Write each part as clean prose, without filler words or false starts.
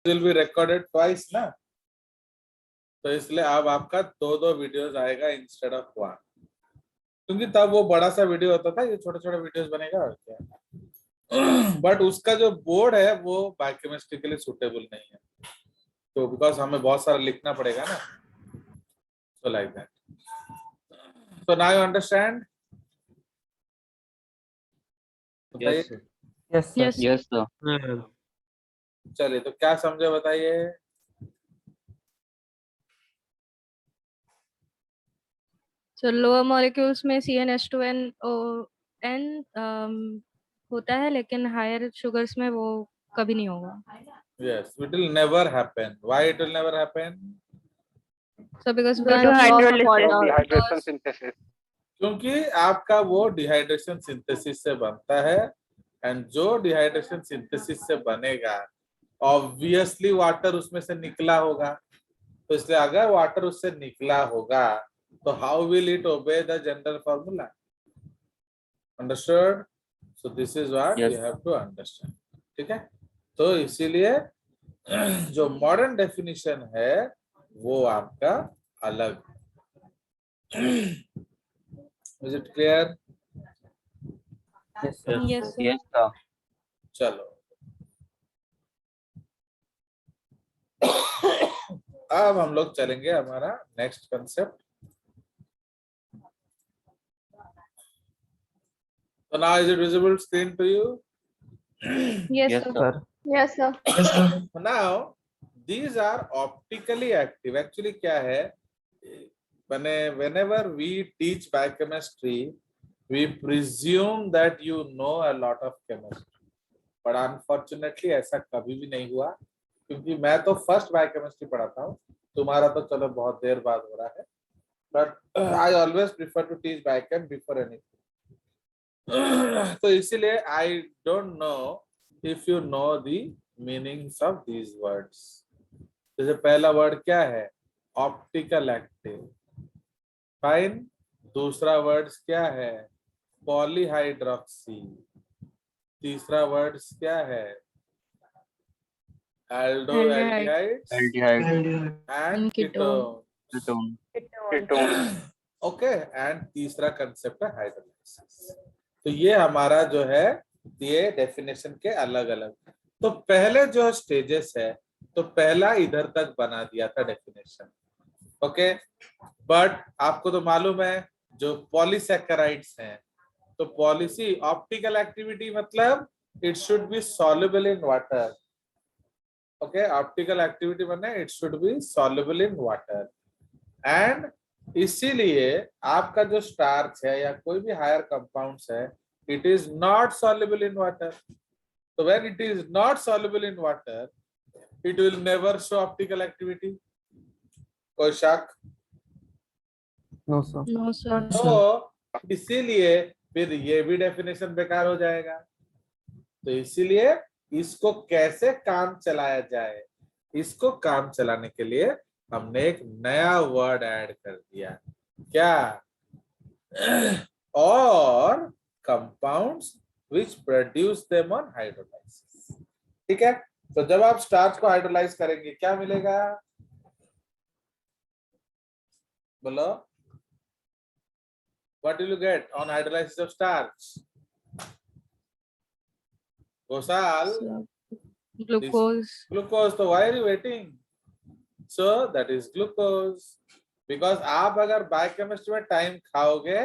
will be recorded twice ना, तो इसलिए अब आपका दो वीडियोस आएगा इंस्टेड ऑफ वन, क्योंकि तब वो बड़ा सा वीडियो होता था, ये छोटे छोटे वीडियोस बनेगा और क्या। बट उसका जो बोर्ड है वो बायोकेमिस्ट्री के लिए सुटेबल नहीं है, तो बिकॉज हमें बहुत सारा लिखना पड़ेगा ना, so like that. So now you understand? Yes, sir. Yes, sir. Yes. Yes, sir. चलिए, तो क्या समझे बताइए। So lower molecules में CnH2n होता है, लेकिन हायर शुगर्स में वो कभी नहीं होगा। Yes, it will never happen. Why it will never happen? So because Due to hydrolysis. Hydration synthesis. क्योंकि आपका वो डिहाइड्रेशन सिंथेसिस से बनता है, एंड जो डिहाइड्रेशन सिंथेसिस से बनेगा ऑब्वियसली वाटर उसमें से निकला होगा, तो इसलिए अगर वाटर उससे निकला होगा तो how will it obey the general formula? Understood? So this is what you have to understand. ठीक है, तो इसीलिए जो मॉडर्न डेफिनेशन है वो आपका अलग। Is it clear? Yes, sir. yes sir. Yes, sir. चलो अब हम लोग चलेंगे हमारा next concept. So now is it visible screen to you? Yes, Yes, sir. sir. Yes, sir. Now these are optically active. Actually क्या है, whenever we teach biochemistry, we presume that you know a lot of chemistry, but unfortunately ऐसा कभी भी नहीं हुआ, क्योंकि मैं तो फर्स्ट बायोकेमिस्ट्री पढ़ाता हूँ, तुम्हारा तो चलो बहुत देर बाद हो रहा है, but I always prefer to teach biochem before anything. तो इसीलिए I don't know if you know the meanings of these words. जैसे पहला वर्ड क्या है, ऑप्टिकल एक्टिव, फाइन। दूसरा वर्ड क्या है, पॉलीहाइड्रोक्सी। तीसरा वर्ड क्या है, aldehydes Aldehyde. and Ketone. ketones. Ketone. Okay, and तीसरा कंसेप्ट है हाइड्रोलाइसिस। तो ये हमारा जो है ये डेफिनेशन के अलग अलग। तो पहले जो स्टेजेस है, तो पहला इधर तक बना दिया था डेफिनेशन, ओके। बट आपको तो मालूम है जो पॉलीसैकेराइड्स हैं, तो पॉलिसी ऑप्टिकल एक्टिविटी मतलब it should be soluble in water, okay. Optical activity माने it should be soluble in water, and इसीलिए आपका जो स्टार्च है या कोई भी हायर कंपाउंड्स है, it is not soluble in water. तो when it is not soluble in water, it will never show optical activity. कोई शक? No, sir. No, sir. तो इसीलिए फिर ये भी डेफिनेशन बेकार हो जाएगा। तो इसीलिए इसको कैसे काम चलाया जाए, इसको काम चलाने के लिए हमने एक नया वर्ड ऐड कर दिया, क्या, और compounds which produce them on hydrolysis. ठीक है, तो जब आप स्टार्च को हाइड्रोलाइज करेंगे क्या मिलेगा, बोलो, what will you get on hydrolysis of starch? गोसाल, Glucose. glucose. तो why are you waiting? So that is glucose. Because आप अगर बायोकेमिस्ट्री में टाइम खाओगे,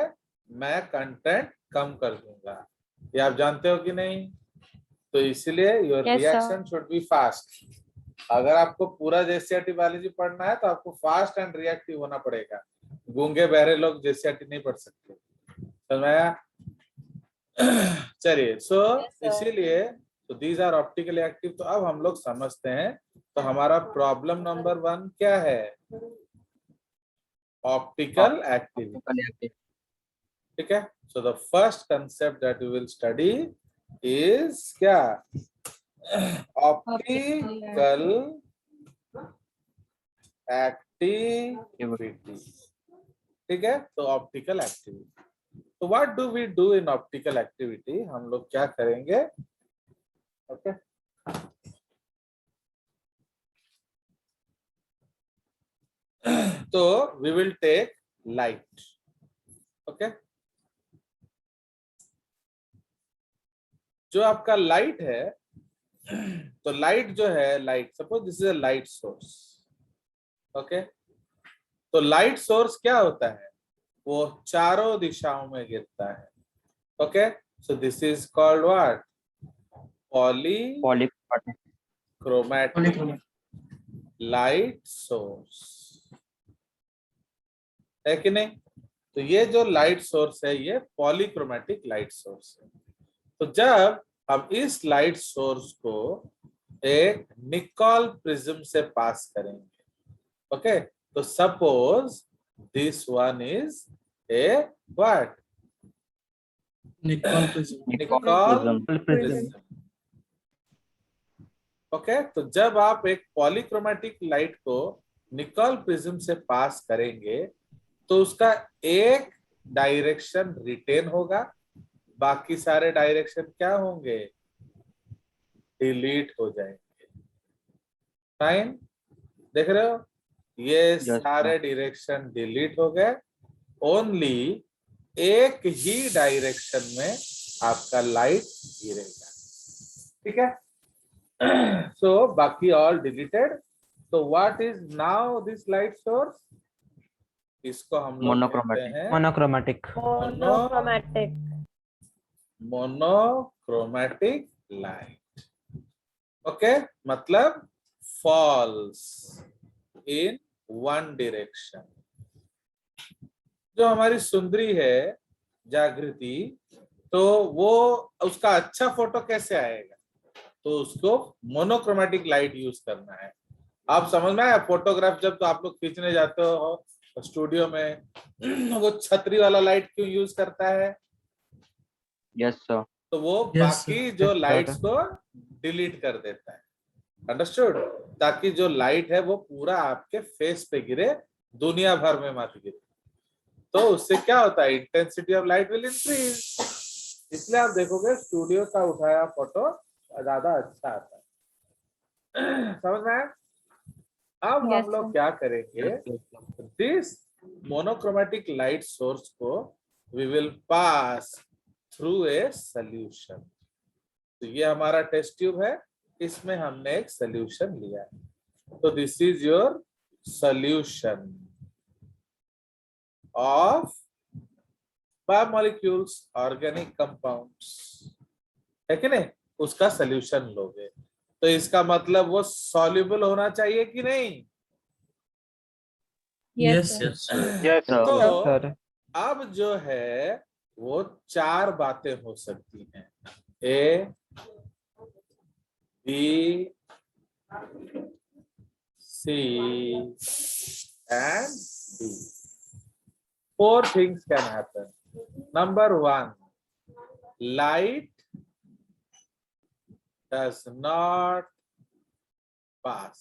मैं कंटेंट कम कर दूंगा, ये आप जानते हो कि नहीं? तो इसलिए your Yes, reaction should be fast. अगर आपको पूरा जेसीआरटी बायोलॉजी पढ़ना है तो आपको फास्ट एंड रिएक्टिव होना पड़ेगा। गूंगे बहरे लोग जेसीआरटी नहीं पढ़ सकते, समझ में आया? चलिए, सो इसीलिए तो दीज आर ऑप्टिकली एक्टिव। तो अब हम लोग समझते हैं, तो हमारा प्रॉब्लम नंबर 1 क्या है, ऑप्टिकल एक्टिविटी। ठीक है, so the first concept that we will study is क्या, ऑप्टिकल एक्टिविटी। ठीक है, तो ऑप्टिकल एक्टिविटी, तो what do we do in optical activity, हम लोग क्या करेंगे, ओके। तो we will take light. Okay, जो आपका लाइट है, तो लाइट जो है, light suppose this is a light source. Okay, तो लाइट सोर्स क्या होता है, वो चारों दिशाओं में गिरता है. Okay, so this is called what, polychromatic light source, है कि नहीं. तो ये जो लाइट सोर्स है ये पॉलीक्रोमैटिक लाइट सोर्स है. तो जब हम इस लाइट सोर्स को एक निकॉल प्रिज्म से पास करेंगे, ओके, तो suppose this one is a what, Nicole prism. Nicole Prism. Prism. Okay, तो जब आप एक पॉलीक्रोमैटिक लाइट को निकॉल प्रिज्म से पास करेंगे तो उसका एक डायरेक्शन रिटेन होगा, बाकी सारे डायरेक्शन क्या होंगे, डिलीट हो जाएंगे. फाइन, देख रहे हो, ये सारे डायरेक्शन डिलीट हो गए, ओनली एक ही डायरेक्शन में आपका लाइट गिरेगा. ठीक है, सो बाकी ऑल डिलीटेड. तो what is now this light source, इसको हम लोग कहते हैं Monochromatic. Monochromatic light. ओके, मतलब फॉल्स इन वन डायरेक्शन. जो हमारी सुंदरी है जागृति, तो वो उसका अच्छा फोटो कैसे आएगा, तो उसको मोनोक्रोमैटिक लाइट यूज करना है. आप समझ में आया, फोटोग्राफ जब तो आप लोग खींचने जाते हो स्टूडियो में, वो छतरी वाला लाइट क्यों यूज करता है, यस सर. तो वो Yes, बाकी जो लाइट्स को डिलीट कर देता है. अंडरस्टूड, ताकि जो लाइट है वो पूरा आपके फेस पे गिरे, दुनिया भर में मत गिरे. तो उससे क्या होता है, intensity of light will increase. इसलिए आप देखोगे स्टूडियो का उठाया फोटो ज्यादा अच्छा आता है. समझ में आया. अब Yes, हम लोग sir. क्या करेंगे, दिस मोनोक्रोमैटिक लाइट सोर्स को we will pass through a solution. तो ये हमारा टेस्ट ट्यूब है, इसमें हमने एक सॉल्यूशन लिया है. तो this is your solution of biomolecules organic compounds, है कि नहीं, उसका सॉल्यूशन लोगे. तो इसका मतलब वो सॉल्युबल होना चाहिए कि नहीं. Yes, sir. Yes, तो Sir. अब जो है वो चार बातें हो सकती हैं, A B C and D. Four things can happen. Number one, light does not pass.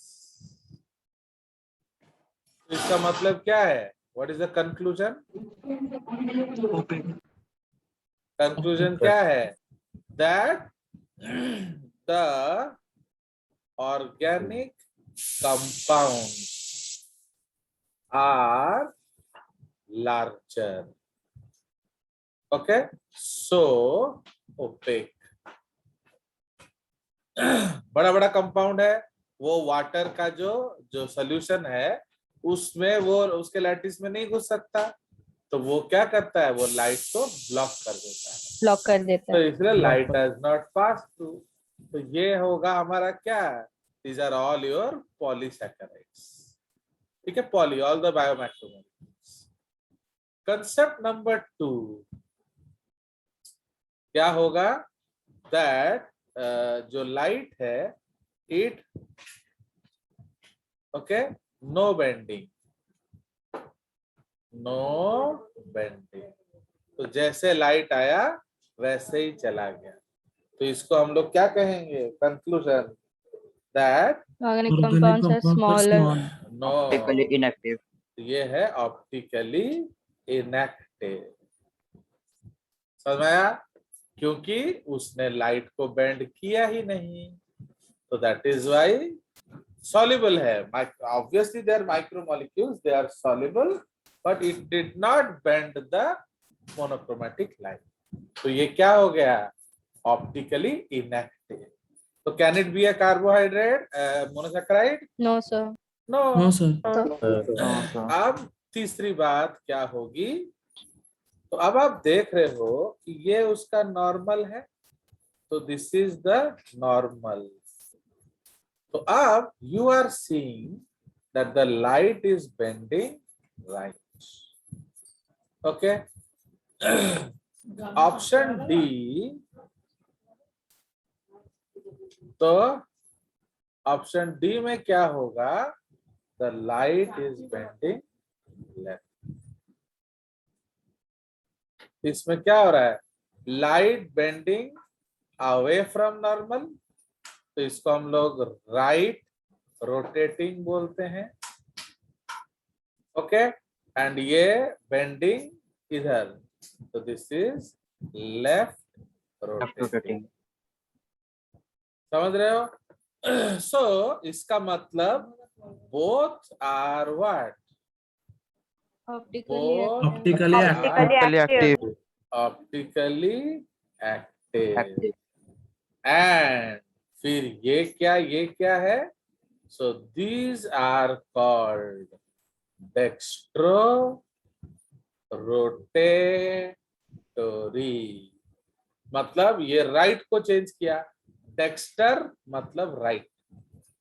इसका मतलब क्या है, what is the conclusion? open. Conclusion क्या है, that the organic compounds are larger. Okay, so opaque. बड़ा बड़ा कंपाउंड है, वो वाटर का जो सोल्यूशन है उसमें वो उसके लैटिस में नहीं घुस सकता, तो वो क्या करता है, वो लाइट को ब्लॉक कर देता है. तो इसलिए light does not pass through. तो ये होगा हमारा क्या, these are all your polysaccharides. ठीक है, poly, all the biomacromolecules. Concept number 2 क्या होगा, दैट जो लाइट है इट ओके नो बेंडिंग. तो जैसे लाइट आया वैसे ही चला गया. तो इसको हम लोग क्या कहेंगे, conclusion, that Organic compounds are smaller. No, Optically inactive. ये है ऑप्टिकली इनएक्टिव. समझ में आया, क्योंकि उसने लाइट को बेंड किया ही नहीं. तो दैट इज वाई soluble है, obviously they are micromolecules, they are soluble, but it did not bend the monochromatic line. तो ये क्या हो गया? Optically inactive. So can it be a carbohydrate, monosaccharide? No, sir. No. No, sir. No, sir. अब तीसरी बात क्या होगी? तो अब आप देख रहे हो कि ये उसका नॉर्मल है, तो दिस इज द नॉर्मल. तो अब you are seeing that the light is bending right. Okay, option D. तो ऑप्शन डी में क्या होगा? The light is bending left. इसमें क्या हो रहा है? Light bending away from normal, तो इसको हम लोग राइट रोटेटिंग बोलते हैं. ओके, एंड ये बेंडिंग इधर, तो दिस इज लेफ्ट रोटेटिंग. समझ रहे हो? सो इसका मतलब both are what? Optically active. Optically active. And फिर ये क्या है? So these are called dextro rotatory. मतलब ये राइट को चेंज किया. डेक्स्टर मतलब राइट,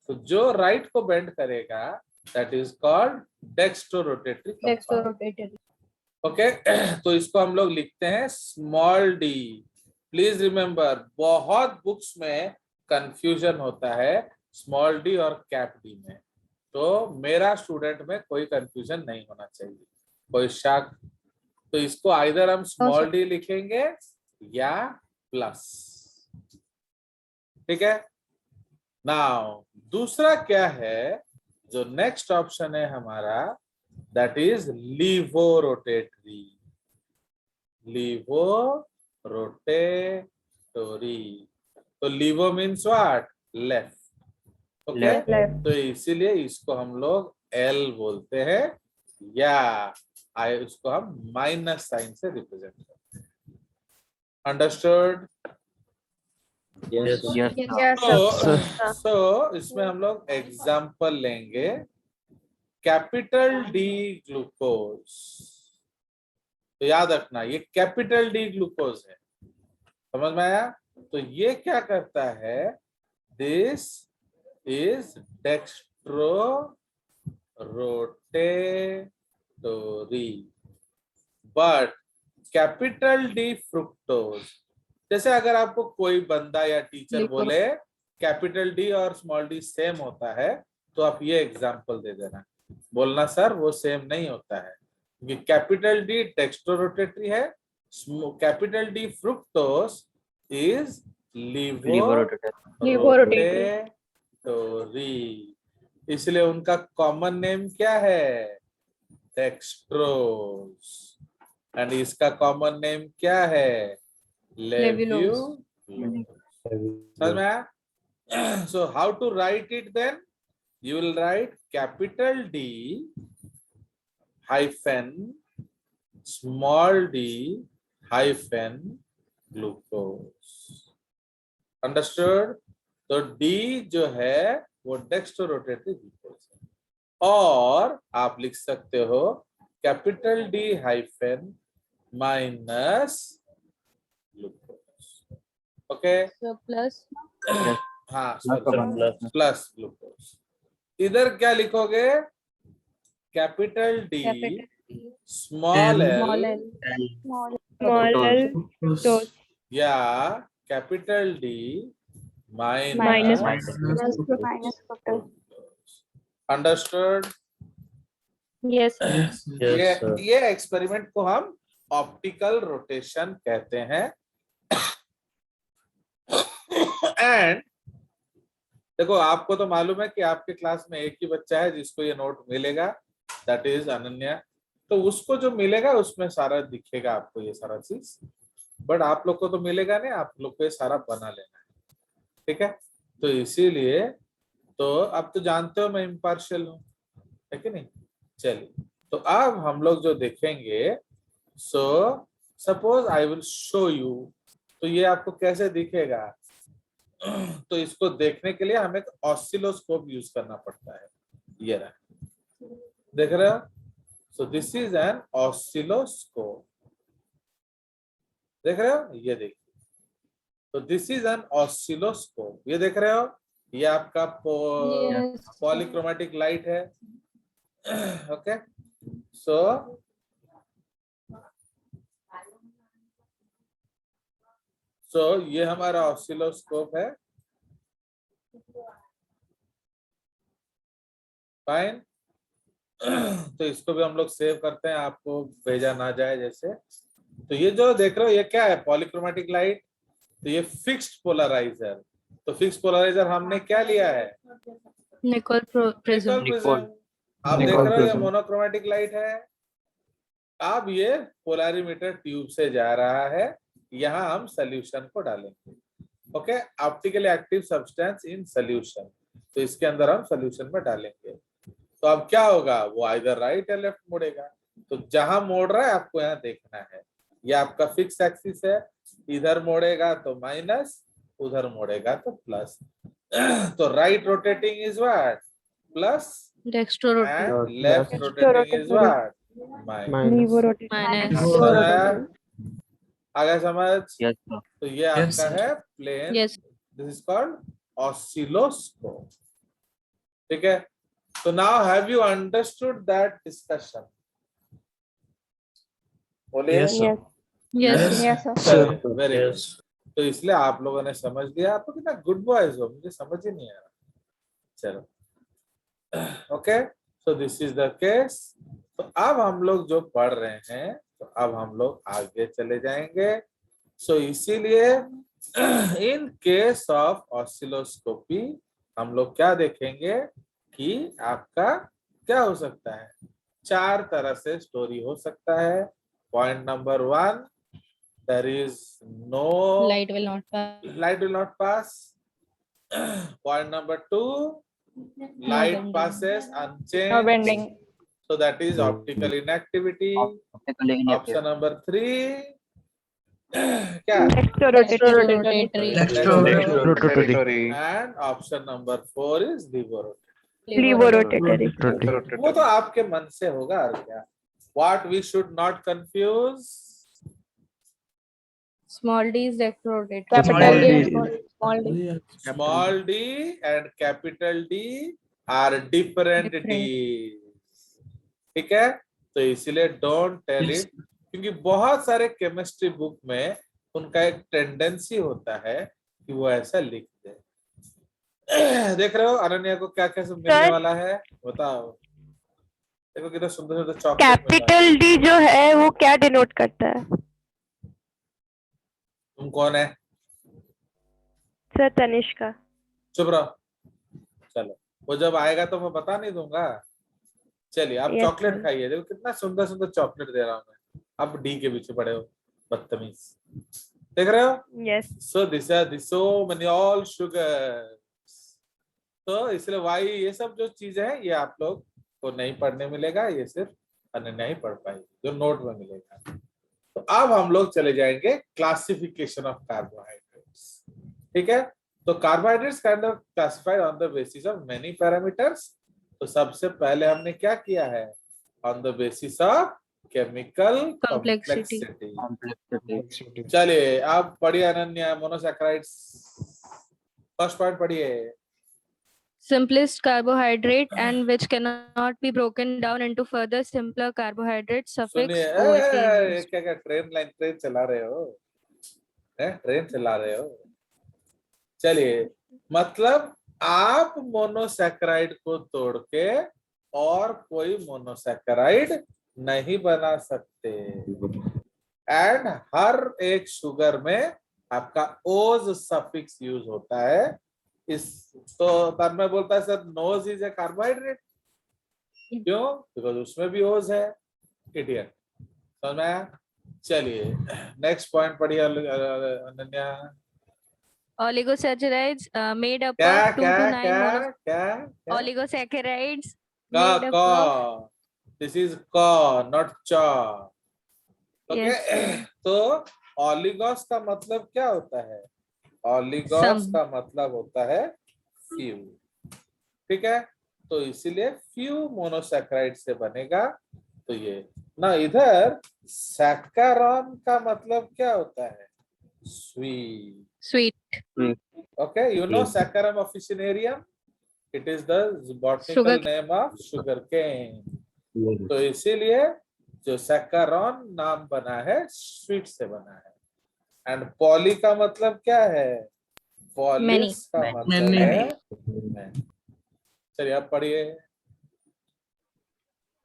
तो जो राइट को बेंड करेगा that is called dextrorotatory. Okay, तो इसको हम लोग लिखते हैं स्मॉल डी. प्लीज रिमेम्बर, बहुत बुक्स में कंफ्यूजन होता है स्मॉल डी और कैप डी में, तो मेरा स्टूडेंट में कोई कंफ्यूजन नहीं होना चाहिए, कोई शक. तो इसको आइदर हम स्मॉल डी लिखेंगे या प्लस. ठीक है. नाउ दूसरा क्या है? जो नेक्स्ट ऑप्शन है हमारा, दैट इज लीवो रोटेटरी. लीवो रोटेटोरी. तो लीवो मीन्स व्हाट? लेफ्ट. ओके, तो इसीलिए इसको हम लोग एल बोलते हैं, या उसको हम माइनस साइन से रिप्रेजेंट करते हैं. अंडरस्टूड? Yes, तो इसमें हम लोग एग्जाम्पल लेंगे. Capital D glucose. तो याद रखना ये कैपिटल डी ग्लूकोज है. समझ में आया? तो ये क्या करता है? This is dextro rotatory. But capital D fructose, जैसे अगर आपको कोई बंदा या टीचर बोले कैपिटल डी और स्मॉल डी सेम होता है, तो आप ये एग्जांपल दे देना. बोलना सर वो सेम नहीं होता है, क्योंकि कैपिटल डी डेक्स्ट्रो रोटेटरी है, कैपिटल डी फ्रुक्टोज इज लीवो रोटेटोरी. इसलिए उनका कॉमन नेम क्या है? डेक्स्ट्रोज. एंड इसका कॉमन नेम क्या है? लेव्यूलोज. समझ में आया? So how to write it then? You will write capital D hyphen small d hyphen glucose. Understood? तो D जो है वो डेक्स्ट्रो रोटेटरी ग्लूकोज है. और आप लिख सकते हो capital D hyphen minus glucose. Okay, plus. हाँ, प्लस ग्लूकोज. इधर क्या लिखोगे? कैपिटल डी स्मॉल एल या capital D minus. Understood? Yes. ये एक्सपेरिमेंट को हम ऑप्टिकल रोटेशन कहते हैं. एंड देखो, आपको तो मालूम है कि आपके क्लास में एक ही बच्चा है जिसको ये नोट मिलेगा, दैट इज अनन्या. तो उसको जो मिलेगा उसमें सारा दिखेगा आपको ये सारा चीज, बट आप लोग को तो मिलेगा नहीं, आप लोग को ये सारा बना लेना है. ठीक है? तो इसीलिए तो अब तो जानते हो मैं इम्पार्शियल हूँ, है कि नहीं। चलिए, तो अब हम लोग जो देखेंगे, so suppose I will show you, तो ये आपको कैसे दिखेगा। तो इसको देखने के लिए हमें एक ऑसिलोस्कोप यूज करना पड़ता है। ये रहा, देख रहे हो। सो दिस इज एन ऑसिलोस्कोप, देख रहे हो, ये देखिए। तो दिस इज एन ऑसिलोस्कोप, ये देख रहे हो, ये आपका Yes. पॉलीक्रोमेटिक लाइट है। ओके, सो ये हमारा ऑसिलोस्कोप है। फाइन। तो इसको भी हम लोग सेव करते हैं, आपको भेजा ना जाए जैसे। तो ये जो देख रहे हो ये क्या है, पॉलीक्रोमेटिक लाइट। तो ये फिक्स्ड पोलराइजर। तो फिक्स्ड पोलराइजर हमने क्या लिया है, निकोल प्रिज्म। Nicol prism. आप देख निकोल रहे हो ये प्रिज्म। मोनोक्रोमेटिक लाइट है। अब ये पोलरिमीटर ट्यूब से जा रहा है, यहाँ हम सोल्यूशन को डालेंगे। Okay, optically active substance in solution, तो इसके अंदर हम सोल्यूशन में डालेंगे। तो अब क्या होगा, वो आइदर राइट या लेफ्ट मुड़ेगा। तो जहां मोड़ रहा है आपको यहाँ देखना है, ये आपका फिक्स एक्सिस है, इधर मोड़ेगा तो माइनस, उधर मोड़ेगा तो प्लस। तो right rotating is what, plus, dextro and left rotating is what, minus. Minus. Minus. आगे समझ। Yes, sir. तो ये आपका है plane, yes. This is called oscilloscope. ठीक है। तो now have you understood that discussion, बोलिए। यस। Very good. तो इसलिए आप लोगों ने समझ लिया, आप लोग कितना गुड बॉयज हो, मुझे समझ ही नहीं आ रहा। चलो, okay, so this is the case. तो अब हम लोग जो पढ़ रहे हैं, तो अब हम लोग आगे चले जाएंगे। सो इसीलिए इन केस ऑफ ऑसिलोस्कोपी हम लोग क्या देखेंगे कि आपका क्या हो सकता है, 4 तरह से स्टोरी हो सकता है। Point number 1, there is no Light will not pass. light will not pass. Point number 2, light bending. passes unchanged, so that is optical inactivity. Optically inactive. Option number 3, क्या, Rotatory. and option number 4 is Levorotatory. Rotatory. वो तो आपके मन से होगा और क्या। What we should not confuse, Small d is rotatory. Capital D. small d and capital D are different Different. D's। ठीक है, तो इसीलिए डोंट टेल इट, क्योंकि बहुत सारे केमिस्ट्री बुक में उनका एक टेंडेंसी होता है कि वो ऐसा लिख दे। देख रहे हो अनन्या को क्या क्या सब मिलने वाला है, बताओ। देखो कितना सुंदर सुंदर चॉकलेट। कैपिटल डी जो है वो क्या डिनोट करता है? तुम कौन है, सर तनिष्का। चुप रहो। चलो, वो जब आएगा तो मैं बता नहीं दूंगा। चलिए, आप Yes, चॉकलेट sir. खाइए, देखो कितना सुंदर सुंदर चॉकलेट दे रहा हूँ मैं। आप डी के पीछे पड़े हो, बदतमीज। देख रहे हो, yes so this so many all sugar. तो इसलिए वाई, ये सब जो चीजें हैं ये आप लोग को नहीं पढ़ने मिलेगा, ये सिर्फ अनन्या ही पढ़ पाएगी, जो नोट में मिलेगा। तो अब हम लोग चले जाएंगे क्लासिफिकेशन ऑफ कार्बोहाइड्रेट्स। ठीक है, तो carbohydrates can be classified on the basis of many parameters. तो सबसे पहले हमने क्या किया है, on the basis of chemical Complexity. Complexity. चलिए आप पढ़िए अनन्या, मोनोसैकेराइड्स फर्स्ट पॉइंट पढ़िए। Simplest carbohydrate and which cannot be broken down into further simpler carbohydrates. Suffix सुनिए, OH is used. क्या ट्रेन चला रहे हो, ट्रेन चला रहे हो। चलिए, मतलब आप मोनोसैकेराइड को तोड़ के और कोई मोनोसैकेराइड नहीं बना सकते। एंड हर एक शुगर में आपका ओज सफिक्स यूज होता है। इस तो तब मैं बोलता है sir nose is a carbohydrate, क्यों, बिकॉज उसमें भी ओज है। इडियट, समझ में आया? चलिए नेक्स्ट पॉइंट पढ़िए अनन्या। Oligosaccharides made up क्या of 2 क्या to 9 क्या क्या क्या oligosaccharides का made up of का दिस इज का नॉट चा। ओके yes तो ऑलिगोस का मतलब क्या होता है? ऑलिगोस some का मतलब होता है फ्यू। ठीक है, तो इसीलिए फ्यू मोनोसैकेराइड से बनेगा। तो ये ना, इधर सैक्चारॉन का मतलब क्या होता है? Sweet. sweet Okay, you know Saccharum officinarium? It is the botanical sugar name of sugar cane. तो इसीलिए जो सैक्चारॉन नाम बना है स्वीट से बना है। एंड पॉली का मतलब क्या है? many पॉलिस का मतलब है many। चलिए आप पढ़िए।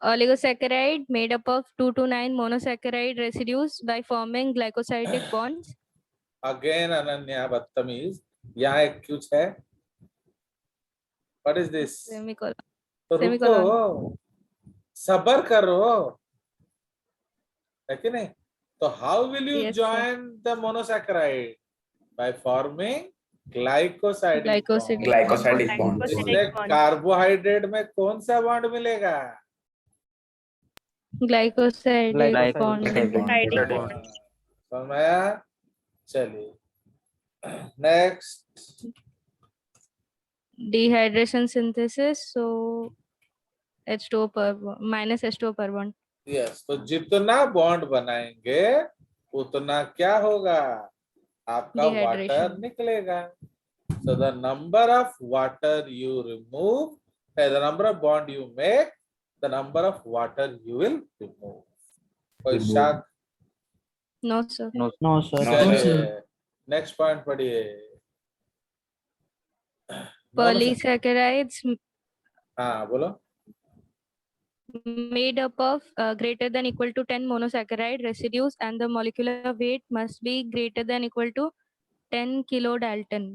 oligosaccharide made up of 2 to 9 monosaccharide residues by forming glycosidic bonds again Ananya बदतमीज, यहाँ एक कुछ है। What is this? semicolon तो रुको, semicolon सबर करो, है कि नहीं? तो how will you yes sir join the monosaccharide? By forming glycosidic bond. Glycosidic bonds. इसलिए कार्बोहाइड्रेट में कौन सा बॉन्ड मिलेगा? glycosidic bond Glycosidic bond. समझ में आया? चलिए next. dehydration synthesis so H2O per minus H2O per bond yes, तो जितना बॉन्ड बनाएंगे उतना क्या होगा? आपका वाटर Dehydration. निकलेगा। So the number of water you remove, the number of bond you make, the number of water you will remove. कोई शक? no sir No, sir. चलिए नेक्स्ट पॉइंट पढ़िए। polysaccharides हाँ बोलो। made up of greater than equal to 10 monosaccharide residues and the molecular weight must be greater than equal to 10 kilodalton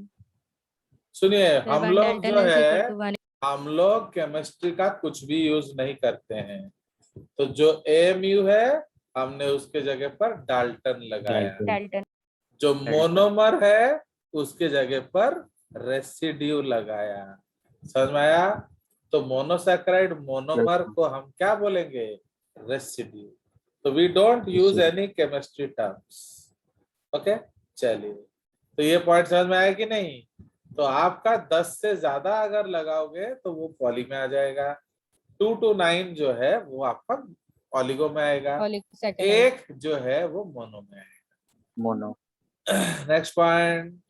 सुनिए, where हम 1 लोग dalton जो is equal है, to 1 हम लोग केमिस्ट्री का कुछ भी यूज नहीं करते हैं। तो जो AMU है हमने उसके जगह पर डाल्टन लगाया। dalton जो मोनोमर है उसके जगह पर रेसिड्यू लगाया। समझ में आया? तो मोनोसैकेराइड मोनोमर को हम क्या बोलेंगे? रेसिड्यू। तो we don't use any chemistry terms. Okay, चलिए, तो ये पॉइंट समझ में आया कि नहीं? तो आपका 10 से ज्यादा अगर लगाओगे तो वो पॉली में आ जाएगा। 2 to 9 जो है वो आपका ऑलिगो में आएगा। oligosaccharides एक जो है वो मोनो में आएगा। Mono. Next point.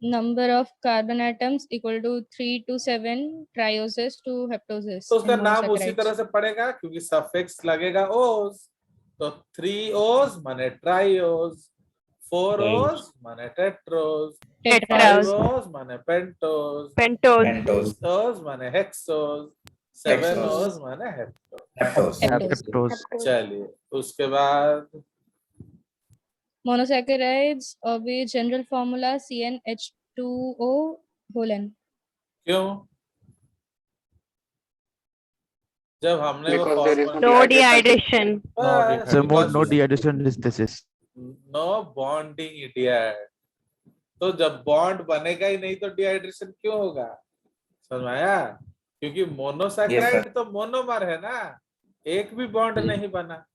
number of carbon atoms equal to 3 to 7 trioses to heptoses तो उसका in नाम उसी monosaccharides तरह से पड़ेगा क्योंकि सफिक्स लगेगा ओज। तो 3 ओज माने ट्राइओज, 4 ओज माने टेट्रोज, 5 Tetraos. ओज माने पेंटोज, Pentose. Pentose. 6 ओज माने हेक्सोज, 7 Hexose. ओज माने हेप्टोज। Heptose. Heptose. चलिए उसके बाद monosaccharides obey general formula CnH2O whole n क्यों? जब हमने वो Because there is No dehydration. So more no dehydration synthesis. No bonding idiot. तो जब बॉन्ड बनेगा ही नहीं तो डिहाइड्रेशन क्यों होगा? समझ में आया? क्योंकि मोनोसैकेराइड तो मोनोमर है ना, एक भी बॉन्ड नहीं बना,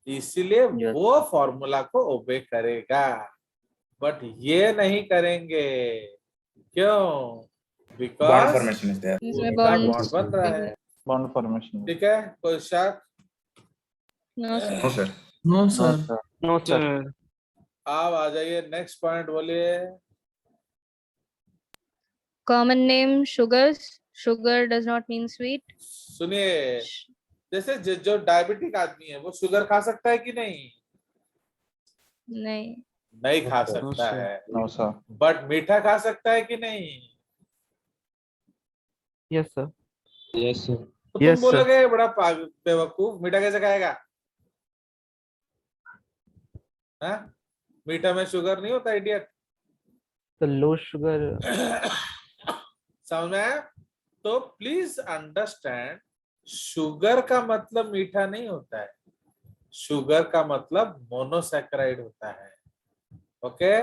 इसीलिए Yes. वो फॉर्मूला को ओबे करेगा। बट ये नहीं करेंगे। क्यों? bond because formation is there. इसमें बॉन्ड bonds बन रहा है। Bond formation. ठीक है, कोई शक? no sir No sir. No, No, sir. sir. No, sir. आप आ जाइए नेक्स्ट पॉइंट बोलिए। common name sugars sugar does not mean sweet सुनिए, जैसे जो डायबिटिक आदमी है वो शुगर खा सकता है कि नहीं? नहीं नहीं खा No, सकता sir. है। No, sir. बट मीठा खा सकता है कि नहीं? Yes, sir. Yes, sir. तो Yes, तुम sir. बोलोगे बड़ा बेवकूफ, मीठा कैसे खाएगा? हाँ? मीठा में शुगर नहीं होता, इडियट। The low sugar. समझ में आया? तो प्लीज अंडरस्टैंड, शुगर का मतलब मीठा नहीं होता है। शुगर का मतलब मोनोसैकेराइड होता है। ओके,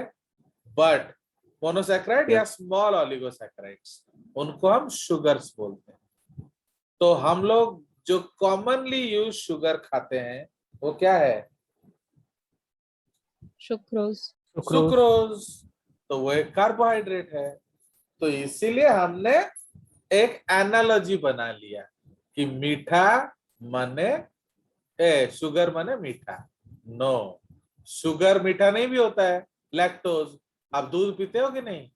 बट मोनोसैकेराइड या स्मॉल ऑलिगोसैकेराइड्स उनको हम शुगर्स बोलते हैं। तो हम लोग जो कॉमनली यूज शुगर खाते हैं वो क्या है? सुक्रोज। सुक्रोज। तो वो एक कार्बोहाइड्रेट है। तो इसीलिए हमने एक एनालॉजी बना लिया कि मीठा माने शुगर माने मीठा। नो, शुगर मीठा नहीं भी होता है, लैक्टोज। आप दूध पीते हो कि नहीं?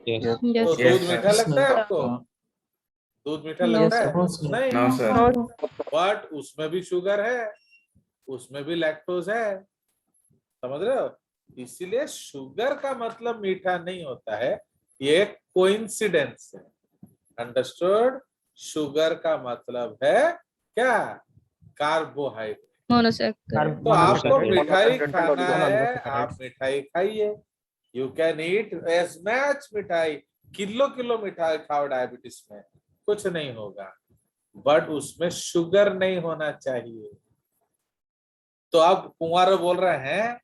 Yes. तो Yes, दूध sir. मीठा लगता है आपको? हाँ। दूध मीठा No, लगता है? sir. नहीं। No, sir. बट उसमें भी शुगर है, उसमें भी लैक्टोज है, समझ रहे हो? इसीलिए शुगर का मतलब मीठा नहीं होता है, ये कोइंसिडेंस है। अंडरस्टूड? शुगर का मतलब है क्या? कार्बोहाइड्रेट। मोनोसैकेराइड। तो आपको मिठाई खाना है, आप मिठाई खाइए। You can eat as much मिठाई, किलो किलो मिठाई खाओ डायबिटीज में, कुछ नहीं होगा, बट उसमें शुगर नहीं होना चाहिए। तो अब कुंवारो बोल रहे हैं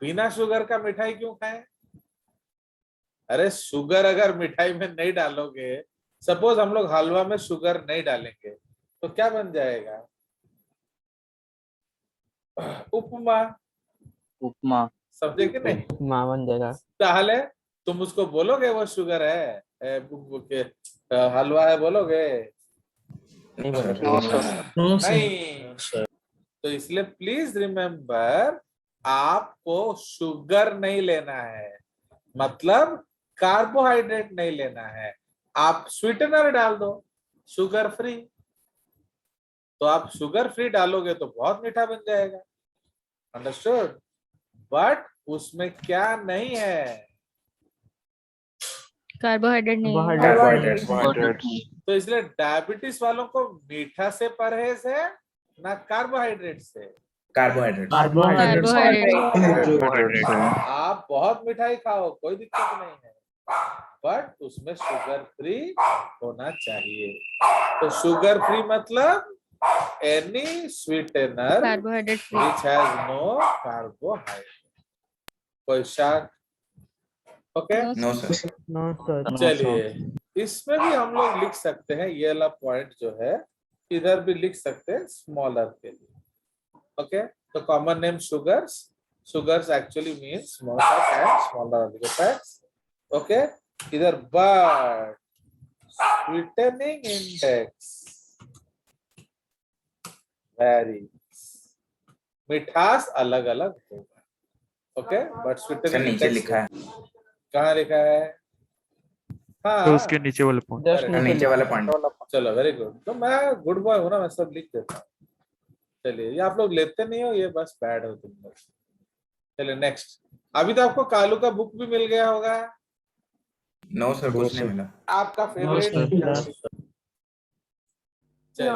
बिना शुगर का मिठाई क्यों खाएं? अरे शुगर अगर मिठाई में नहीं डालोगे, सपोज हम लोग हलवा में शुगर नहीं डालेंगे तो क्या बन जाएगा? उपमा। उपमा समझे कि नहीं? उपमा बन जाएगा। ताहले तुम उसको बोलोगे वो शुगर है, हलवा है बोलोगे? नहीं बोलेगा। नहीं। तो इसलिए प्लीज रिमेम्बर, आपको शुगर नहीं लेना है, मतलब कार्बोहाइड्रेट नहीं लेना है। आप स्वीटनर डाल दो, शुगर फ्री। तो आप शुगर फ्री डालोगे तो बहुत मीठा बन जाएगा। अंडरस्टूड? बट उसमें क्या नहीं है? कार्बोहाइड्रेट नहीं है। Carbohydrates. तो इसलिए डायबिटीज वालों को मीठा से परहेज है ना कार्बोहाइड्रेट से? Carbohydrates. कार्बोहाइड्रेट। आप बहुत मिठाई खाओ, कोई दिक्कत नहीं है, बट उसमें शुगर फ्री होना चाहिए। तो शुगर फ्री मतलब any sweetener carbohydrate free. which has no carbohydrate. कोई शक? Okay, No, sir. No sir. चलिए इसमें भी हम लोग लिख सकते हैं, ये वाला पॉइंट जो है इधर भी लिख सकते हैं स्मॉलर के लिए। ओके, तो common name sugars, sugars actually means small fat and smaller oligofats. Okay, इधर बट स्वीटनिंग इंडेक्स वेरी, मिठास अलग अलग होगा। ओके, बट सर स्वीटनिंग नीचे लिखा है, कहाँ लिखा है? हाँ, तो उसके नीचे वाले पॉइंट। जस्ट नीचे वाला पॉइंट। चलो वेरी गुड। तो मैं गुड बॉय हूँ ना, मैं सब लिख देता हूँ। चलिए, ये आप लोग लेते नहीं हो, ये बस बैड हो तुम लोग। चलिए नेक्स्ट। अभी तो आपको कालू का बुक भी मिल गया होगा, नो सर, कुछ नहीं मिला। आपका फेवरेट। चलिए,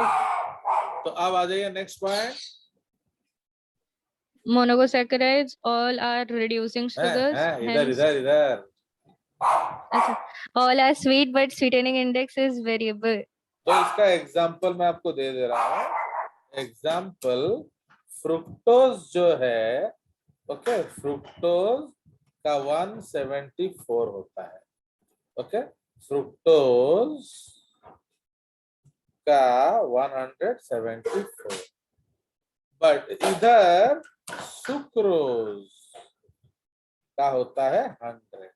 तो अब आ जाइए next point. Monosaccharides all are reducing sugars. इधर Hence, इधर इधर। अच्छा, all are sweet but sweetening index is variable. तो इसका एग्जाम्पल मैं आपको दे दे रहा हूँ। एग्जाम्पल, फ्रुक्टोज जो है, ओके, फ्रुक्टोज का 174 होता है। ओके, फ्रुक्टोज का 174, बट इधर सुक्रोज का होता है 100।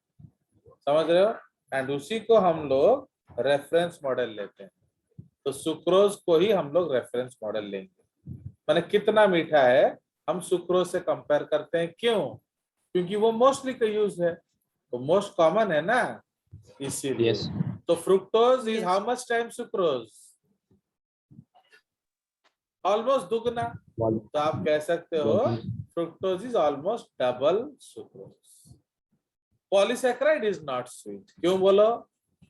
समझ रहे हो? एंड उसी को हम लोग रेफरेंस मॉडल लेते हैं। तो सुक्रोज को ही हम लोग रेफरेंस मॉडल लेंगे। माने कितना मीठा है हम सुक्रोज से कंपेयर करते हैं। क्यों? क्योंकि वो मोस्टली का यूज है, तो मोस्ट कॉमन है ना, इसीलिए। तो fructose is how much time sucrose? Almost दुगना। तो आप कह सकते हो fructose is almost double sucrose. Polysaccharide is not sweet. क्यों बोलो?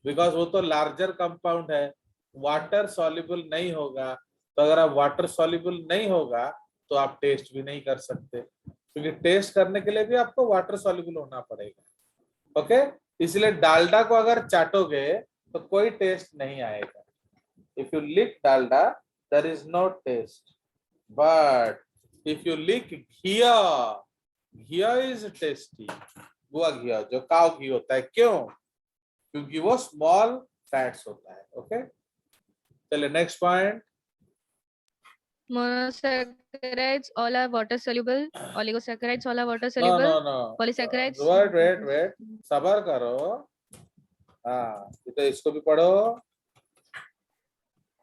बिकॉज वो तो लार्जर कंपाउंड है, वाटर सॉल्युबल नहीं होगा। तो अगर आप वाटर सॉल्युबल नहीं होगा तो आप टेस्ट भी नहीं कर सकते, क्योंकि टेस्ट करने के लिए भी आपको वाटर सॉल्युबल होना पड़ेगा। ओके, इसलिए डालडा को अगर चाटोगे तो कोई टेस्ट नहीं आएगा। If you lick Dalda there is no taste, but if you lick ghee, ghee is tasty, गुआ घी जो काव घी होता है। क्यों? क्योंकि वो स्मॉल फैट्स होता है। ओके, चलिए next point. Monosaccharides all are water soluble. Oligosaccharides all are water no no soluble. No, Polysaccharides. Wait सबर करो। हाँ, तो इसको भी पढ़ो।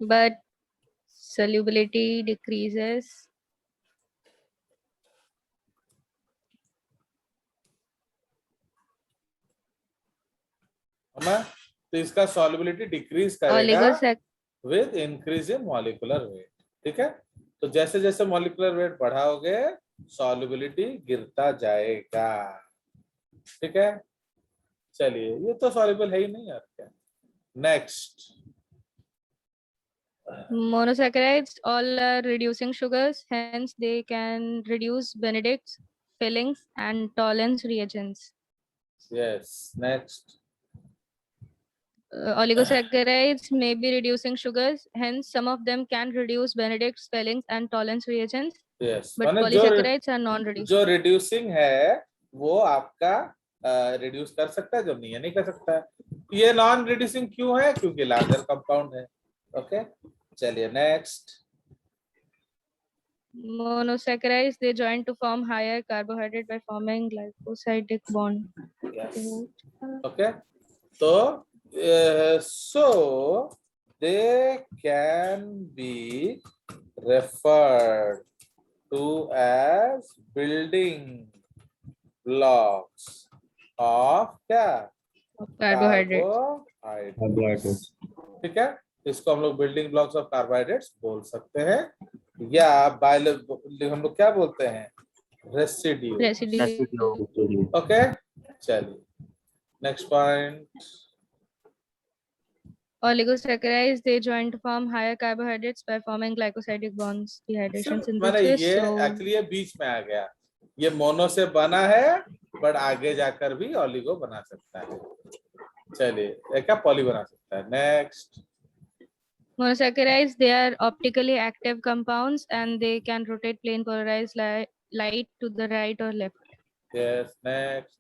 But solubility decreases. है ना? तो इसका सॉल्युबिलिटी डिक्रीज करेगा Oligosac with increase in molecular weight. ठीक है, तो जैसे जैसे मॉलिक्यूलर वेट बढ़ाओगे सॉल्युबिलिटी गिरता जाएगा। ठीक है, चलिए ये तो सॉल्युबल है ही नहीं यार। क्या next? Monosaccharides all are reducing sugars, hence they can reduce Benedict's, fillings, and Tollens reagents. Yes, next. Oligosaccharides may be reducing sugars, hence some of them can reduce Benedict's, fillings, and Tollens reagents, yes, but माने polysaccharides are non-reducing. जो reducing है वो आपका reduce कर सकता है, जो नहीं कर सकता है। ये नॉन रिड्यूसिंग क्यों है? क्योंकि लार्जर कंपाउंड है। ओके, चलिए next. Monosaccharides, they join to form higher carbohydrate by forming glycosidic bond. Okay, तो so they can be referred to as building blocks of क्या? Carbohydrates. Carbohydrates। ठीक है, इसको हम लोग बिल्डिंग ब्लॉक्स ऑफ कार्बोहाइड्रेट्स बोल सकते हैं, या हम लोग क्या बोलते हैं? रेसिड्यू। Residue. ओके, चलिए next point. Oligosaccharides, they join to form higher carbohydrates by forming glycosidic bonds. Dehydration मैंने synthesis. ये So, एक्चुअली ये बीच में आ गया, ये मोनो से बना है बट आगे जाकर भी ओलिगो बना सकता है। चलिए क्या पॉली बना सकता है। Next. monosaccharides, they are optically active compounds and they can rotate plane polarized light to the right or left. Yes, next.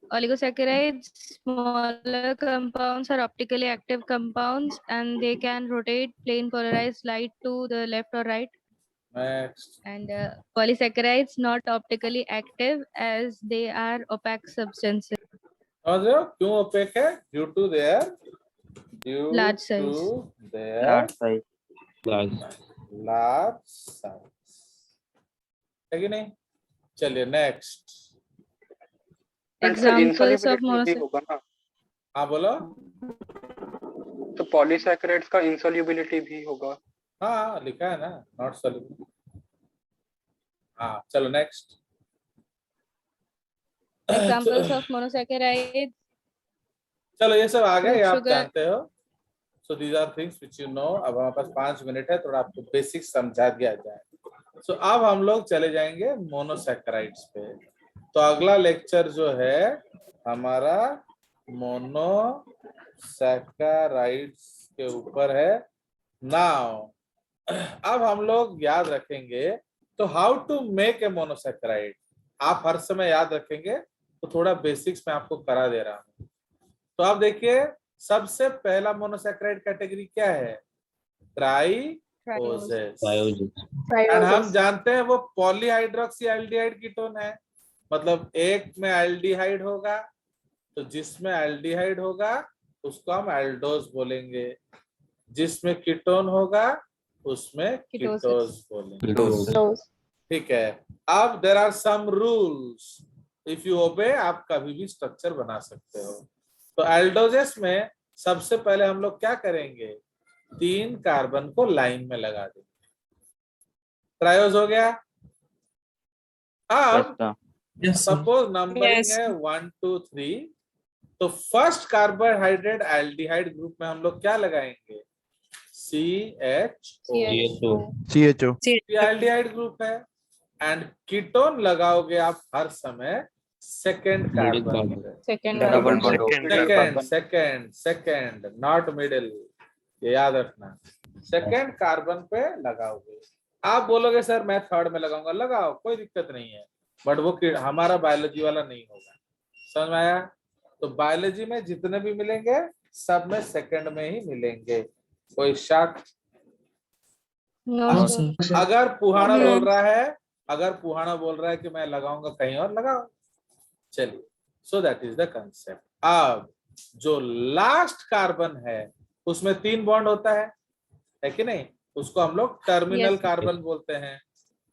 Oligosaccharides, smaller compounds are optically active compounds and they can rotate plane polarized light to the left or right. Next. And polysaccharides, not optically active as they are opaque substances. समझ रहे हो क्यों opaque है? Due to their Large size. Large size. Large size है कि नहीं? चलिए next. Examples of भी monosaccharides. होगा ना, हाँ बोलो। तो पॉलीसैकेराइड्स का इंसोल्युबिलिटी भी होगा। हाँ लिखा है ना, नॉट सॉल्युबल। हाँ चलो नेक्स्ट। Examples of monosaccharides. चलो ये सब आ गए, ये आप Sugar. जानते हो। So these are things which you know. अब हमारे पास 5 मिनट है, थोड़ा आपको बेसिक समझा दिया जाए। सो अब हम लोग चले जाएंगे मोनोसैकेराइड्स पे। तो अगला लेक्चर जो है हमारा मोनोसैकेराइड्स के ऊपर है। नाउ अब हम लोग याद रखेंगे तो how to make a monosaccharide आप हर समय याद रखेंगे, तो थोड़ा बेसिक्स में आपको करा दे रहा हूं। तो आप देखिए, सबसे पहला मोनोसैकेराइड कैटेगरी क्या है? ट्राइओजेस। एंड हम जानते हैं वो पॉलीहाइड्रोक्सी एल्डिहाइड कीटोन है, मतलब एक में एल्डिहाइड होगा, तो जिसमें एल्डिहाइड होगा उसको हम एल्डोज बोलेंगे, जिसमें कीटोन होगा उसमें कीटोज बोलेंगे। ठीक है, अब there are some rules, if you obey आप कभी भी स्ट्रक्चर बना सकते हो। तो एल्डोजेस में सबसे पहले हम लोग क्या करेंगे? 3 कार्बन को लाइन में लगा देंगे। ट्रायोज हो गया। अब सपोज नंबरिंग है 1 2 3, तो फर्स्ट कार्बोहाइड्रेट एल्डिहाइड ग्रुप में हम लोग क्या लगाएंगे? CHO। एल्डिहाइड ग्रुप है। एंड कीटोन लगाओगे आप हर समय सेकेंड कार्बन पे। सेकेंड नॉट मिडिल, ये याद रखना। सेकेंड कार्बन पे लगाओगे। आप बोलोगे सर मैं थर्ड में लगाऊंगा, लगाओ, कोई दिक्कत नहीं है। बट वो हमारा बायोलॉजी वाला नहीं होगा। समझ में आया? तो बायोलॉजी में जितने भी मिलेंगे सब में सेकंड में ही मिलेंगे। कोई शक? No sir. अगर पुहाना बोल रहा है, अगर पुहाना बोल रहा है कि मैं लगाऊंगा कहीं और लगाओ। चलिए, so that is the concept. अब जो लास्ट कार्बन है उसमें 3 बॉन्ड होता है कि नहीं? उसको हम लोग टर्मिनल Yes. कार्बन बोलते हैं।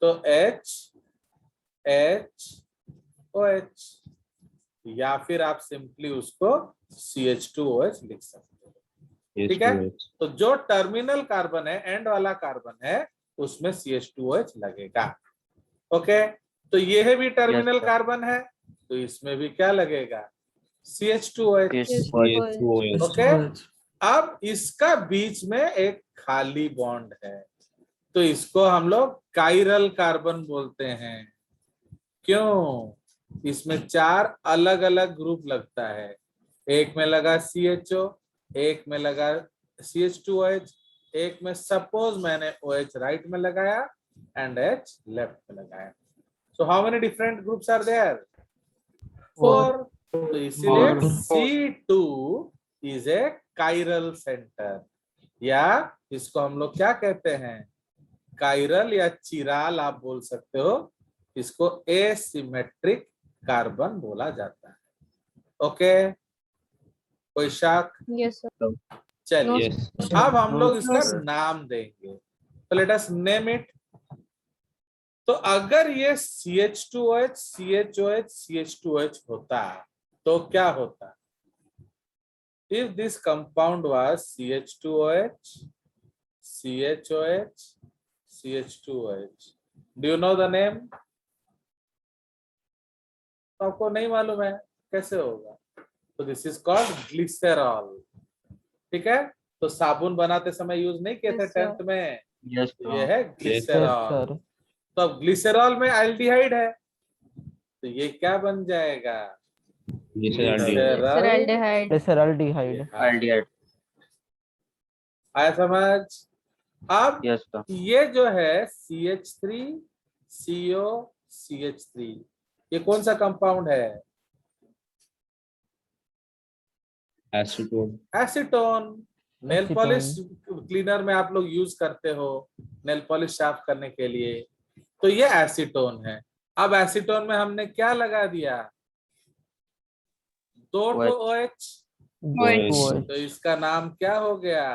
तो H H OH, या फिर आप सिंपली उसको CH2OH लिख सकते हो। ठीक है? तो जो टर्मिनल कार्बन है, एंड वाला कार्बन है, उसमें CH2OH लगेगा। ओके, तो ये है भी टर्मिनल Yes, sir. कार्बन है, तो इसमें भी क्या लगेगा? CH2OH। Yes, ओके, अब इसका बीच में एक खाली बॉन्ड है, तो इसको हम लोग काइरल कार्बन बोलते हैं। क्यों? इसमें 4 अलग अलग ग्रुप लगता है। एक में लगा CHO, एक में लगा CH2OH, एक में सपोज मैंने OH राइट में लगाया एंड H लेफ्ट में लगाया। So how many different groups are there? 4। तो इसीलिए C2 is a chiral centre, या इसको हम लोग क्या कहते हैं? काइरल या चिराल आप बोल सकते हो। इसको एसिमेट्रिक कार्बन बोला जाता है। ओके, कोई शक? Yes sir. चलिए, अब हम लोग इसका sir. नाम देंगे। तो लेट अस नेम इट। तो अगर ये CH2OH CHOH CH2OH होता तो क्या होता? If this compound was CH2OH CHOH CH2OH, do you know the name? तो आपको नहीं मालूम है, कैसे होगा? तो दिस इज कॉल्ड ग्लिसरॉल। ठीक है? तो साबुन बनाते समय यूज नहीं किए थे Yes, sir. 10th में, Yes, तो ये sir. है ग्लिसरॉल। तो अब ग्लिसरॉल में एल्डिहाइड है, तो ये क्या बन जाएगा? Glyceraldehyde. Aldehyde. आया समझ? अब Yes, sir. ये जो है CH3 CO CH3, ये कौन सा कंपाउंड है? एसीटोन। नेल पॉलिश क्लीनर में आप लोग यूज करते हो नेल पॉलिश साफ करने के लिए, तो ये एसीटोन है। अब एसीटोन में हमने क्या लगा दिया? 2 OH, तो इसका नाम क्या हो गया?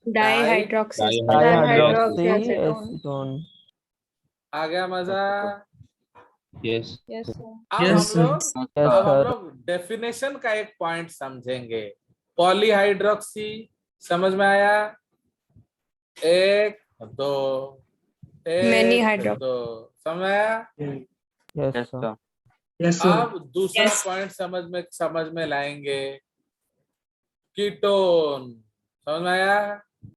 डाइहाइड्रोक्सी आ गया मजा? Yes sir. अब हम लोग डेफिनेशन का एक पॉइंट समझेंगे। पॉलीहाइड्रोक्सी समझ में आया? 1 2 Many 1 hydro- 2, समझ में आया? Yes, sir. अब दूसरा पॉइंट समझ में लाएंगे, कीटोन। समझ में आया?